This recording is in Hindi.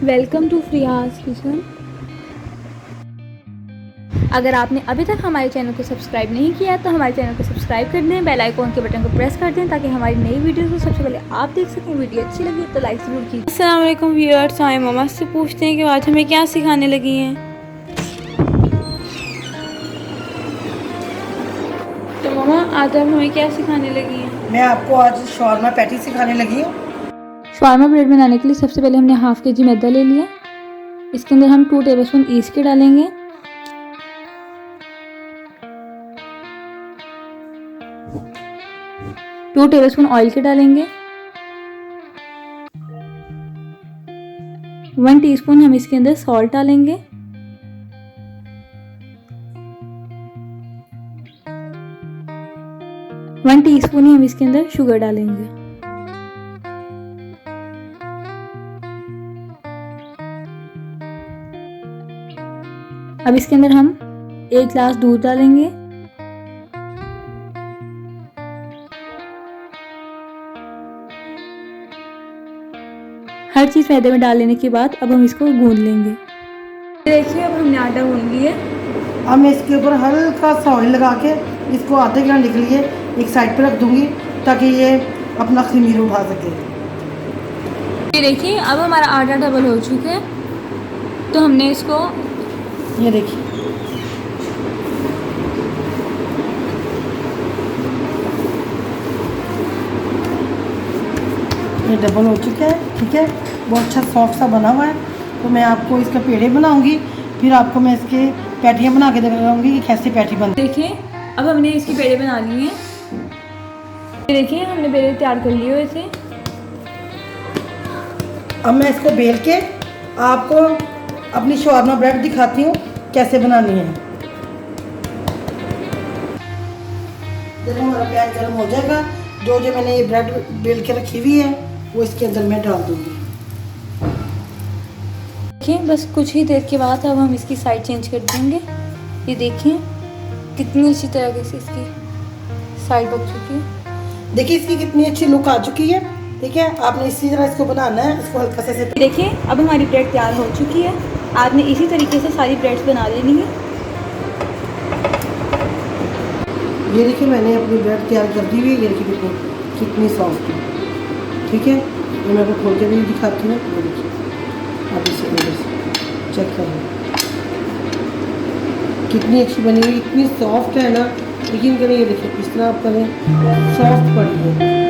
Welcome to फ्रियाज kitchen. अगर आपने अभी तक हमारे चैनल को सब्सक्राइब नहीं किया तो हमारे चैनल को सब्सक्राइब कर दें, बेल आइकॉन के बटन को प्रेस कर दें ताकि हमारी नई वीडियो को सबसे पहले आप देख सकें। वीडियो अच्छी लगी तो लाइक ज़रूर कीजिए। अस्सलाम वालेकुम व्यूअर्स, आए मम्मा से पूछते हैं कि आज हमें क्या सिखाने लगी हैं। तो मम्मा आज आप हमें क्या सिखाने लगी हैं? मैं आपको आज शॉर्मा पैटी सिखाने लगी हूँ। शॉर्मा ब्रेड बनाने के लिए सबसे पहले हमने हाफ के जी मैदा ले लिया। इसके अंदर हम 2 टेबलस्पून ईस्ट के डालेंगे। 2 टेबलस्पून ऑयल के डालेंगे। 1 टीस्पून हम इसके अंदर सॉल्ट डालेंगे। वन टीस्पून ही हम इसके अंदर शुगर डालेंगे। अब इसके अंदर हम 1 गिलास दूध डालेंगे। हर चीज़ मैदे में डाल लेने के बाद अब हम इसको गूंद लेंगे। देखिए अब हमने आटा गूंद लिया। अब मैं इसके ऊपर हल्का सा ऑयल लगा के इसको आधे घंटे के लिए एक साइड पे रख दूंगी ताकि ये अपना खमीर उठा सके। ये देखिए अब हमारा आटा डबल हो चुका है, तो हमने इसको ये देखिए ये डबल हो चुका है। ठीक है, बहुत अच्छा सॉफ्ट सा बना हुआ है। तो मैं आपको इसका पेड़े बनाऊंगी, फिर आपको मैं इसके पैटियाँ बना के दिखाऊंगी कि कैसे पैटी बनती है। देखिए अब हमने इसकी पेड़े बना लिए हैं। ये देखिए हमने पेड़े तैयार कर लिए हुए थे। अब मैं इसको बेल के आपको अपनी शॉर्मा ब्रेड दिखाती हूँ कैसे बनानी है। जब हमारा पैन गर्म हो जाएगा, जो मैंने ये ब्रेड बेल के रखी हुई है वो इसके अंदर मैं डाल दूँगी। देखिए बस कुछ ही देर के बाद अब हम इसकी साइड चेंज कर देंगे। ये देखिए कितनी अच्छी तरह से इसकी साइड बन चुकी है। देखिए इसकी कितनी अच्छी लुक आ चुकी है। ठीक है, आपने इसी तरह इसको बनाना है। इसको हल्का से देखिए अब हमारी ब्रेड तैयार हो चुकी है। आपने इसी तरीके से सारी ब्रेड्स बना लेनी है। ये देखिए मैंने अपनी ब्रेड तैयार कर दी हुई है। ये देखिए कितनी सॉफ्ट है। ठीक है, ये मैं आपको खोल के भी दिखाती हूँ। ये देखिए आप इसे अंदर से चेक कर लें कितनी अच्छी बनी हुई, इतनी सॉफ्ट है ना। यकीन करें, ये देखिए इस तरह आप करें सॉफ्ट पड़ी है।